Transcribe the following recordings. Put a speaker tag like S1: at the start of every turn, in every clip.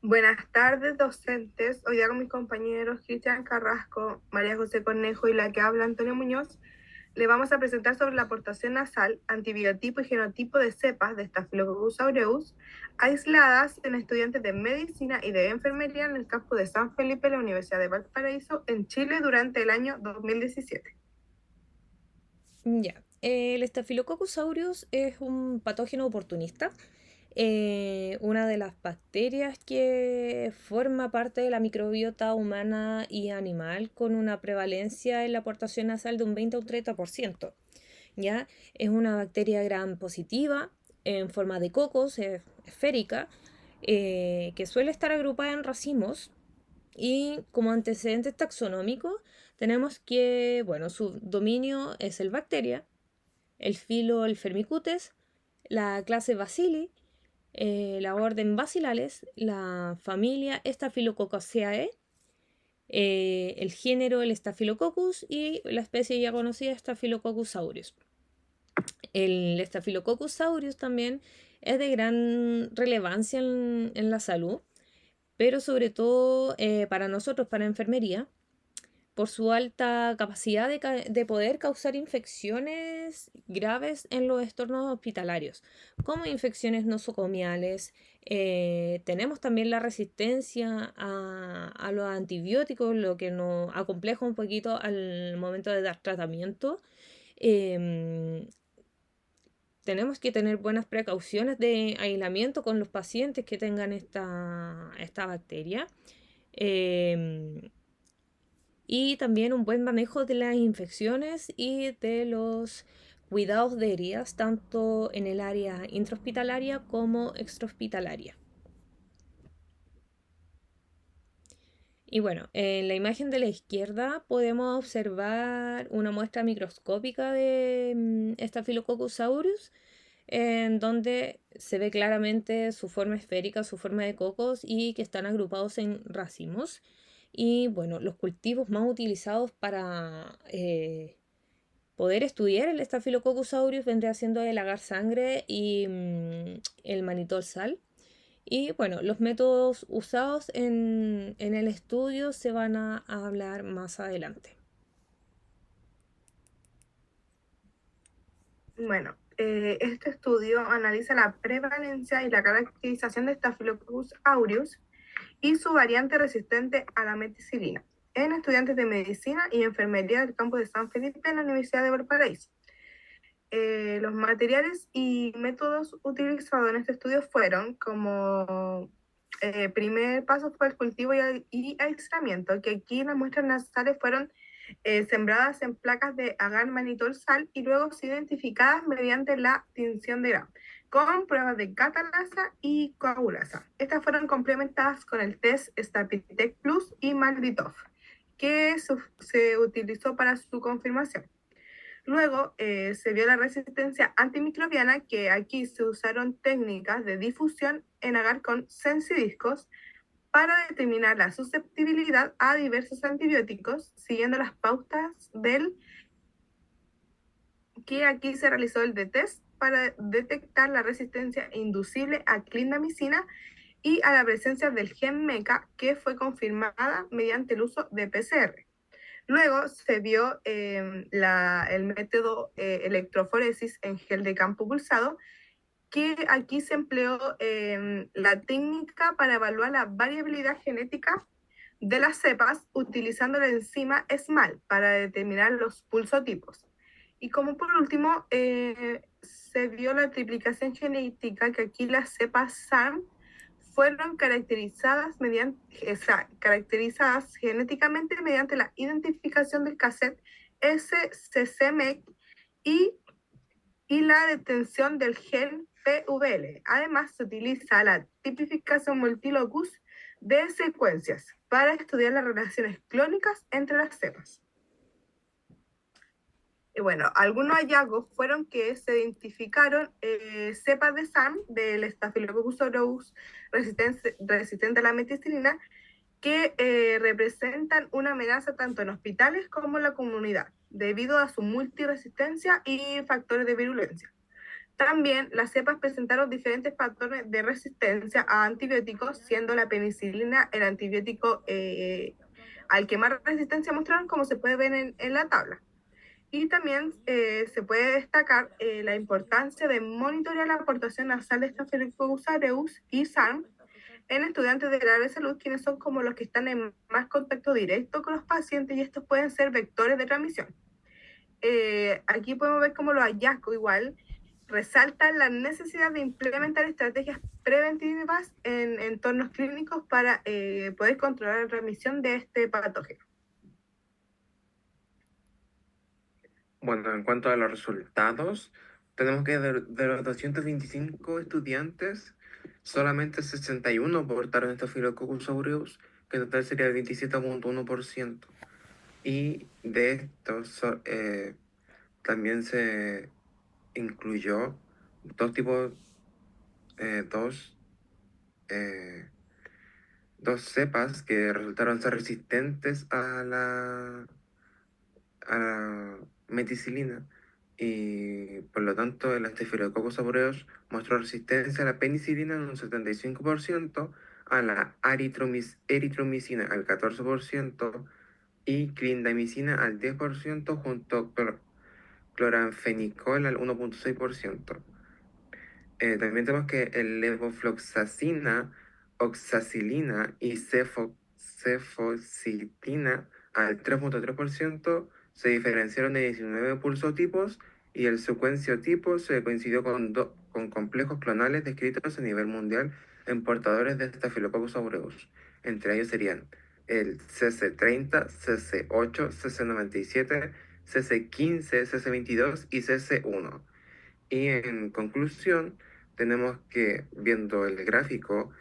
S1: Buenas tardes, docentes. Hoy día con mis compañeros Cristian Carrasco, María José Cornejo y la que habla Antonio Muñoz, le vamos a presentar sobre la aportación nasal, antibiotipo y genotipo de cepas de Staphylococcus aureus aisladas en estudiantes de medicina y de enfermería en el campus de San Felipe de la Universidad de Valparaíso en Chile durante el año 2017.
S2: Ya, el Staphylococcus aureus es un patógeno oportunista, una de las bacterias que forma parte de la microbiota humana y animal con una prevalencia en la aportación nasal de un 20 a un 30%. ¿Ya? Es una bacteria gram positiva en forma de cocos, esférica, que suele estar agrupada en racimos y como antecedentes taxonómicos tenemos que, bueno, su dominio es el bacteria, el filo el Firmicutes, la clase Bacilli, la orden Bacillales, la familia Staphylococcus, el género el Staphylococcus y la especie ya conocida Staphylococcus aureus. El Staphylococcus aureus también es de gran relevancia en la salud, pero sobre todo para nosotros, para enfermería, por su alta capacidad de poder causar infecciones graves en los entornos hospitalarios, como infecciones nosocomiales. Tenemos también la resistencia a los antibióticos, lo que nos acompleja un poquito al momento de dar tratamiento. Em, Tenemos que tener buenas precauciones de aislamiento con los pacientes que tengan esta bacteria. Em, y también un buen manejo de las infecciones y de los cuidados de heridas, tanto en el área intrahospitalaria como extrahospitalaria. Y bueno, en la imagen de la izquierda podemos observar una muestra microscópica de Staphylococcus aureus, en donde se ve claramente su forma esférica, su forma de cocos y que están agrupados en racimos. Y bueno, los cultivos más utilizados para poder estudiar el Staphylococcus aureus vendría siendo el agar sangre y el manitol sal. Y bueno, los métodos usados en el estudio se van a hablar más adelante.
S1: Bueno, este estudio analiza la prevalencia y la caracterización de Staphylococcus aureus y su variante resistente a la meticilina en estudiantes de medicina y enfermería del campus de San Felipe en la Universidad de Valparaíso. Los materiales y métodos utilizados en este estudio fueron como primer paso fue el cultivo y aislamiento, que aquí las muestras nasales fueron sembradas en placas de agar manitol sal y luego identificadas mediante la tinción de Gram, con pruebas de catalasa y coagulasa. Estas fueron complementadas con el test Stapitec Plus y Malditov, que se utilizó para su confirmación. Luego se vio la resistencia antimicrobiana, que aquí se usaron técnicas de difusión en agar con sensidiscos para determinar la susceptibilidad a diversos antibióticos, siguiendo las pautas del que aquí se realizó el de test para detectar la resistencia inducible a clindamicina y a la presencia del gen MECA, que fue confirmada mediante el uso de PCR. Luego se vio el método electroforesis en gel de campo pulsado, que aquí se empleó la técnica para evaluar la variabilidad genética de las cepas utilizando la enzima SMAL para determinar los pulsotipos. Y como por último, se vio la triplicación genética, que aquí las cepas SARM fueron caracterizadas genéticamente mediante la identificación del cassette SCCMEC y, y la detención del gen PVL. Además, se utiliza la tipificación multilocus de secuencias para estudiar las relaciones clónicas entre las cepas. Y bueno, algunos hallazgos fueron que se identificaron cepas de SARM del Staphylococcus aureus resistente a la meticilina que representan una amenaza tanto en hospitales como en la comunidad, debido a su multiresistencia y factores de virulencia. También las cepas presentaron diferentes patrones de resistencia a antibióticos, siendo la penicilina el antibiótico al que más resistencia mostraron, como se puede ver en la tabla. Y también se puede destacar la importancia de monitorear la aportación nasal de Staphylococcus aureus y SARM en estudiantes del área de salud, quienes son como los que están en más contacto directo con los pacientes, y estos pueden ser vectores de transmisión. Aquí podemos ver cómo los hallazgos igual resaltan la necesidad de implementar estrategias preventivas en entornos clínicos para poder controlar la transmisión de este patógeno.
S3: Bueno, en cuanto a los resultados, tenemos que de los 225 estudiantes, solamente 61 portaron Staphylococcus aureus, que en total sería el 27.1%. Y de estos también se incluyó dos tipos, eh, dos, eh, dos cepas que resultaron ser resistentes a la meticilina, y por lo tanto el Staphylococcus aureus mostró resistencia a la penicilina en un 75%, a la eritromicina al 14% y clindamicina al 10%, junto con cloranfenicol al 1.6%. También tenemos que el levofloxacina, oxacilina y cefocitina al 3.3% se diferenciaron de 19 pulsotipos, y el secuenciotipo se coincidió con complejos clonales descritos a nivel mundial en portadores de Staphylococcus aureus. Entre ellos serían el CC30, CC8, CC97, CC15, CC22 y CC1. Y en conclusión, tenemos que, viendo el gráfico,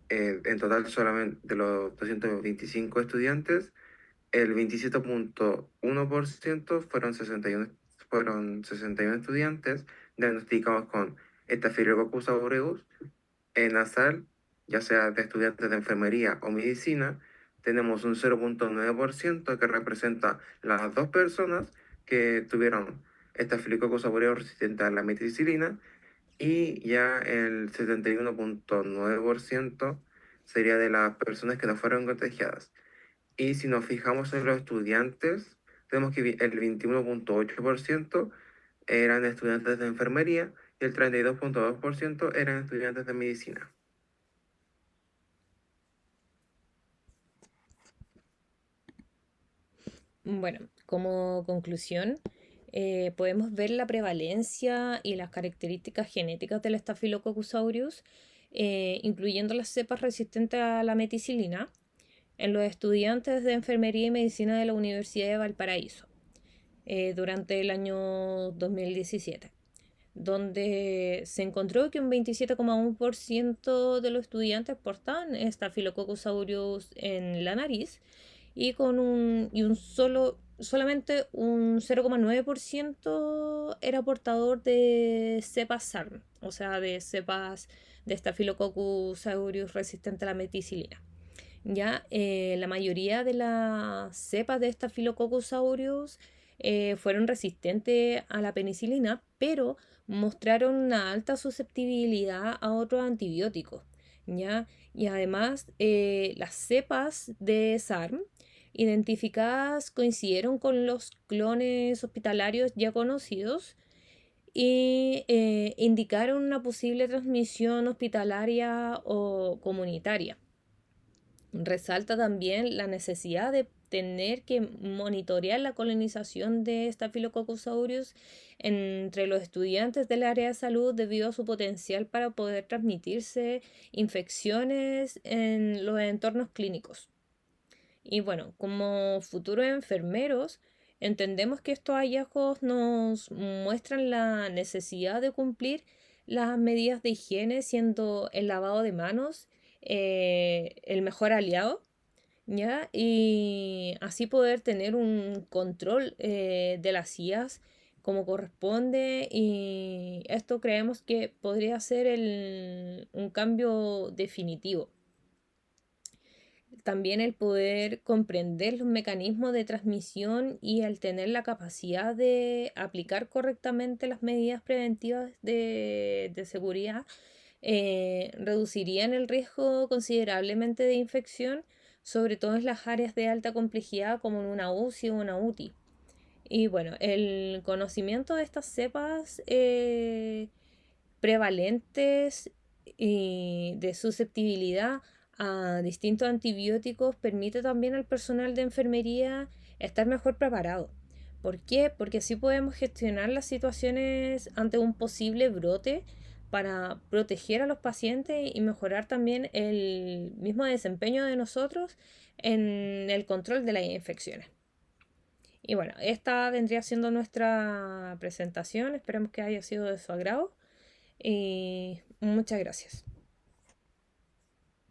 S3: en total solamente de los 225 estudiantes, el 27.1% fueron 61 estudiantes diagnosticados con Staphylococcus aureus nasal, ya sea de estudiantes de enfermería o medicina. Tenemos un 0.9% que representa las dos personas que tuvieron Staphylococcus aureus resistente a la meticilina, y ya el 71.9% sería de las personas que no fueron contagiadas. Y si nos fijamos en los estudiantes, tenemos que el 21.8% eran estudiantes de enfermería y el 32.2% eran estudiantes de medicina.
S2: Bueno, como conclusión, podemos ver la prevalencia y las características genéticas del Staphylococcus aureus, incluyendo las cepas resistentes a la meticilina, en los estudiantes de enfermería y medicina de la Universidad de Valparaíso durante el año 2017, donde se encontró que un 27,1% de los estudiantes portaban Staphylococcus aureus en la nariz, y solamente un 0,9% era portador de cepas SARM, o sea, de cepas de Staphylococcus aureus resistente a la meticilina. Ya la mayoría de las cepas de Staphylococcus aureus fueron resistentes a la penicilina, pero mostraron una alta susceptibilidad a otros antibióticos, ¿ya? Y además, las cepas de SARM identificadas coincidieron con los clones hospitalarios ya conocidos y indicaron una posible transmisión hospitalaria o comunitaria. Resalta también la necesidad de tener que monitorear la colonización de Staphylococcus aureus entre los estudiantes del área de salud, debido a su potencial para poder transmitirse infecciones en los entornos clínicos. Y bueno, como futuros enfermeros, entendemos que estos hallazgos nos muestran la necesidad de cumplir las medidas de higiene, siendo el lavado de manos el mejor aliado, ¿ya? Y así poder tener un control de las IAs como corresponde, y esto creemos que podría ser un cambio definitivo. también el poder comprender los mecanismos de transmisión y el tener la capacidad de aplicar correctamente las medidas preventivas de seguridad reducirían el riesgo considerablemente de infección, sobre todo en las áreas de alta complejidad como en una UCI o una UTI. Y bueno, el conocimiento de estas cepas prevalentes y de susceptibilidad a distintos antibióticos permite también al personal de enfermería estar mejor preparado. ¿Por qué? Porque así podemos gestionar las situaciones ante un posible brote para proteger a los pacientes y mejorar también el mismo desempeño de nosotros en el control de las infecciones. Y bueno, esta vendría siendo nuestra presentación. Esperemos que haya sido de su agrado. Y muchas gracias.